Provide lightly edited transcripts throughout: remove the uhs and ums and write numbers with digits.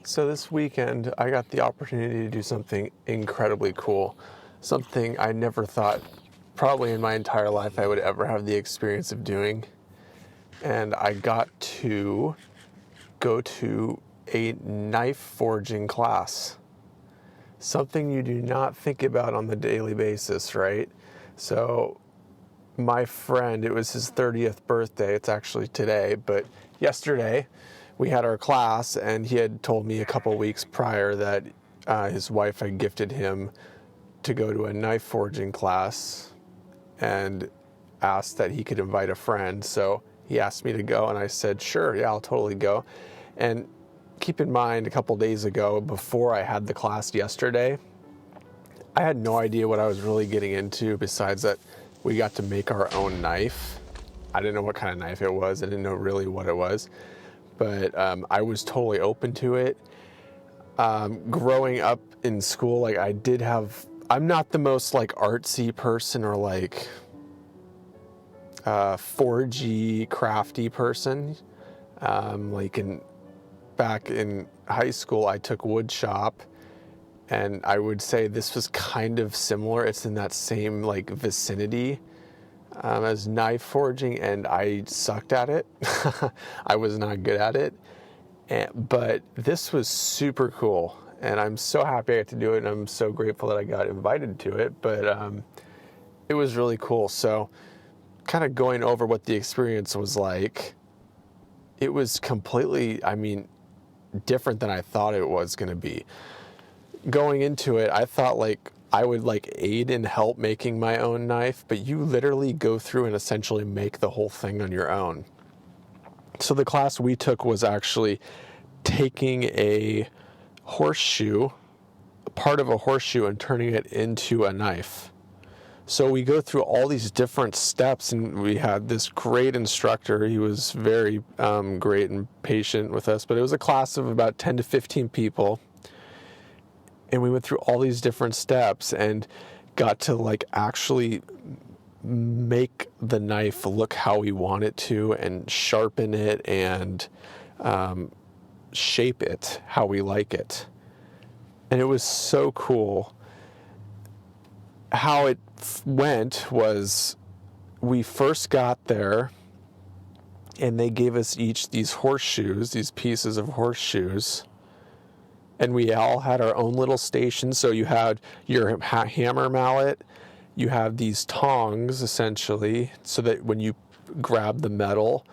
So this weekend, I got the opportunity to do something incredibly cool, something I never thought probably in my entire life I would ever have the experience of doing. And I got to go to a knife forging class, something you do not think about on the daily basis, right? So my friend, it was his 30th birthday. It's actually today, but yesterday we had our class, and he had told me a couple weeks prior that his wife had gifted him to go to a knife forging class and asked that he could invite a friend. So he asked me to go, and I said, sure, yeah, I'll totally go. And keep in mind, a couple days ago, before I had the class yesterday, I had no idea what I was really getting into, besides that we got to make our own knife. I didn't know what kind of knife it was. I didn't know really what it was, but I was totally open to it. Growing up in school, I'm not the most artsy person or forgy, crafty person. Back in high school, I took wood shop, and I would say this was kind of similar. It's in that same vicinity as knife forging, and I sucked at it. I was not good at it, but this was super cool, and I'm so happy I got to do it, and I'm so grateful that I got invited to it. But it was really cool. So kind of going over what the experience was like, it was completely, different than I thought it was going to be. Going into it, I thought I would aid and help making my own knife, but you literally go through and essentially make the whole thing on your own. So the class we took was actually taking a horseshoe, part of a horseshoe, and turning it into a knife. So we go through all these different steps, and we had this great instructor. He was very great and patient with us, but it was a class of about 10 to 15 people. And we went through all these different steps and got to actually make the knife look how we want it to, and sharpen it, and shape it how we like it. And it was so cool. How it went was, we first got there and they gave us each these horseshoes, these pieces of horseshoes, and we all had our own little stations. So you had your hammer mallet, you have these tongs essentially, so that when you grab the metal,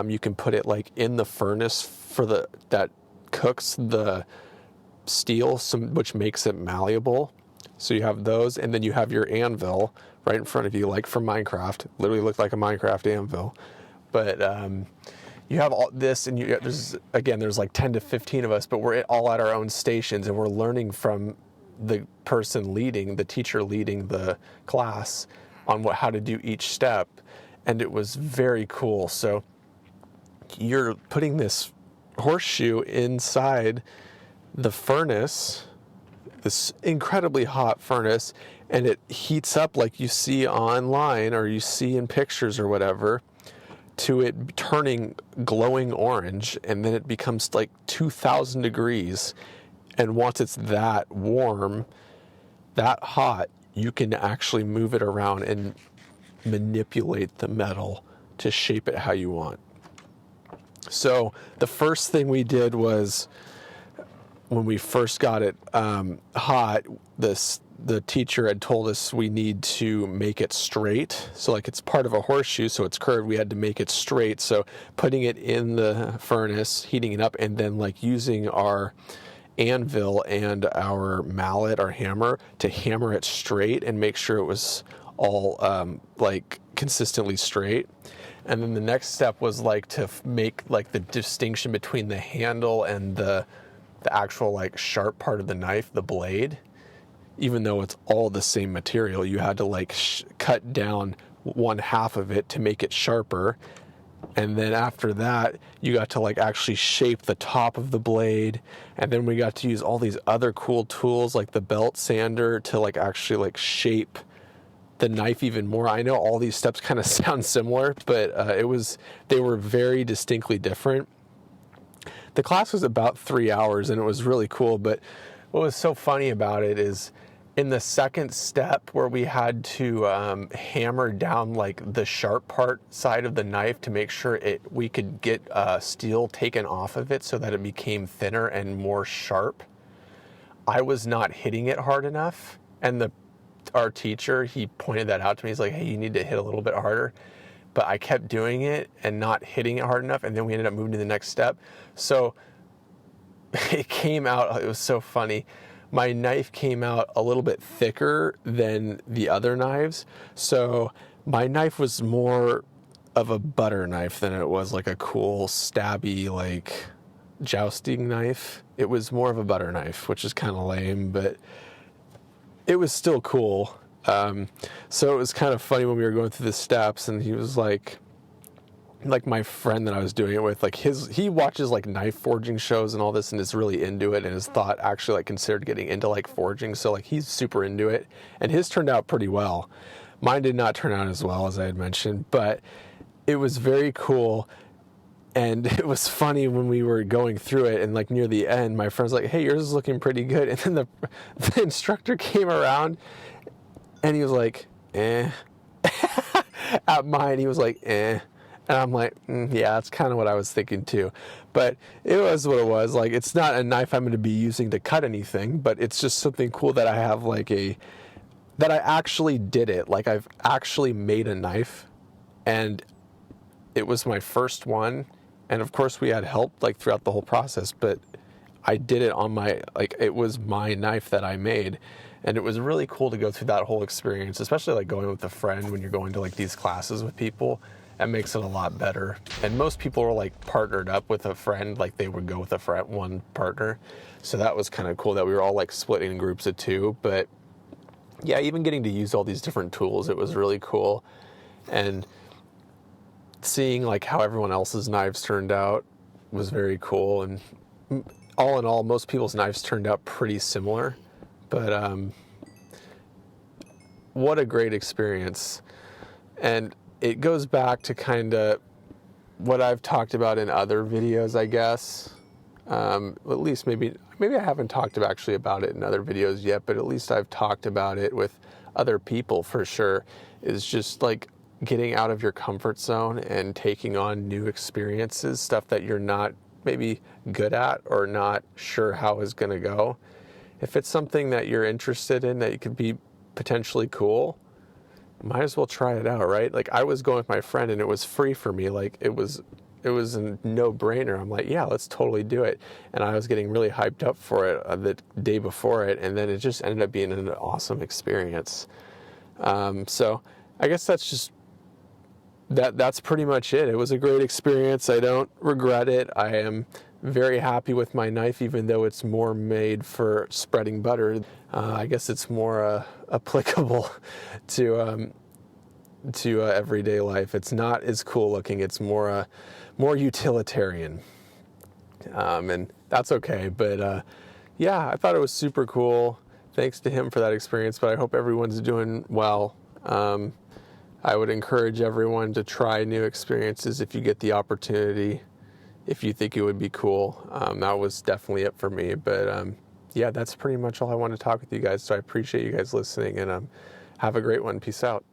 you can put it in the furnace that cooks the steel, which makes it malleable. So you have those, and then you have your anvil right in front of you, like from Minecraft. Literally looked like a Minecraft anvil. But you have all this, and there's 10 to 15 of us, but we're all at our own stations, and we're learning from the person the teacher leading the class on how to do each step. And it was very cool. So you're putting this horseshoe inside the furnace, this incredibly hot furnace, and it heats up like you see online or you see in pictures or whatever, to it turning glowing orange, and then it becomes 2,000 degrees. And once it's that warm, that hot, you can actually move it around and manipulate the metal to shape it how you want. So the first thing we did was, when we first got it hot, the teacher had told us we need to make it straight. So it's part of a horseshoe, so it's curved. We had to make it straight. So putting it in the furnace, heating it up, and then using our anvil and our mallet, our hammer, to hammer it straight and make sure it was all consistently straight. And then the next step was to make the distinction between the handle and the actual sharp part of the knife, the blade. Even though it's all the same material, you had to cut down one half of it to make it sharper. And then after that, you got to actually shape the top of the blade. And then we got to use all these other cool tools like the belt sander to actually shape the knife even more. I know all these steps kind of sound similar, but they were very distinctly different. the class was about 3 hours, and it was really cool. But what was so funny about it is in the second step where we had to hammer down like the sharp part side of the knife to make sure we could get steel taken off of it so that it became thinner and more sharp, I was not hitting it hard enough. And our teacher, he pointed that out to me. He's like, hey, you need to hit a little bit harder. But I kept doing it and not hitting it hard enough. And then we ended up moving to the next step. So it came out, it was so funny. My knife came out a little bit thicker than the other knives. So my knife was more of a butter knife than it was like a cool stabby, like jousting knife. It was more of a butter knife, which is kind of lame, but it was still cool. So it was kind of funny when we were going through the steps, and he was like my friend that I was doing it with, like he watches like knife forging shows and all this and is really into it, and has thought actually like considered getting into like forging. So like he's super into it, and his turned out pretty well. Mine did not turn out as well as I had mentioned, but it was very cool. And it was funny when we were going through it, and like near the end, my friend's like, hey, yours is looking pretty good. And then the instructor came around and he was like, eh. At mine, he was like, eh. And I'm like, yeah, that's kind of what I was thinking too. But it was what it was. Like, it's not a knife I'm going to be using to cut anything, but it's just something cool that I have that I actually did it. Like, I've actually made a knife, and it was my first one. And of course we had help like throughout the whole process, but I did it on it was my knife that I made. And it was really cool to go through that whole experience, especially like going with a friend when you're going to like these classes with people. That makes it a lot better. And most people were like partnered up with a friend, like they would go with a friend, one partner. So that was kind of cool that we were all like splitting in groups of two. But yeah, even getting to use all these different tools, it was really cool. And seeing like how everyone else's knives turned out was very cool. And all in all, most people's knives turned out pretty similar. But what a great experience. And it goes back to kind of what I've talked about in other videos, I guess. At least maybe I haven't talked about it in other videos yet, but at least I've talked about it with other people for sure. Is just like getting out of your comfort zone and taking on new experiences, stuff that you're not maybe good at or not sure how is going to go. If it's something that you're interested in that could be potentially cool, might as well try it out, right? Like, I was going with my friend and it was free for me. Like, it was a no-brainer. I'm like, yeah, let's totally do it. And I was getting really hyped up for it the day before it, and then it just ended up being an awesome experience. So I guess that's pretty much it. It was a great experience. I don't regret it. I am very happy with my knife, even though it's more made for spreading butter. I guess it's more applicable to everyday life. It's not as cool looking. It's more utilitarian, and that's okay. But yeah, I thought it was super cool. Thanks to him for that experience. But I hope everyone's doing well. I would encourage everyone to try new experiences if you get the opportunity, if you think it would be cool. That was definitely it for me. But yeah, that's pretty much all I want to talk with you guys. So I appreciate you guys listening, and have a great one. Peace out.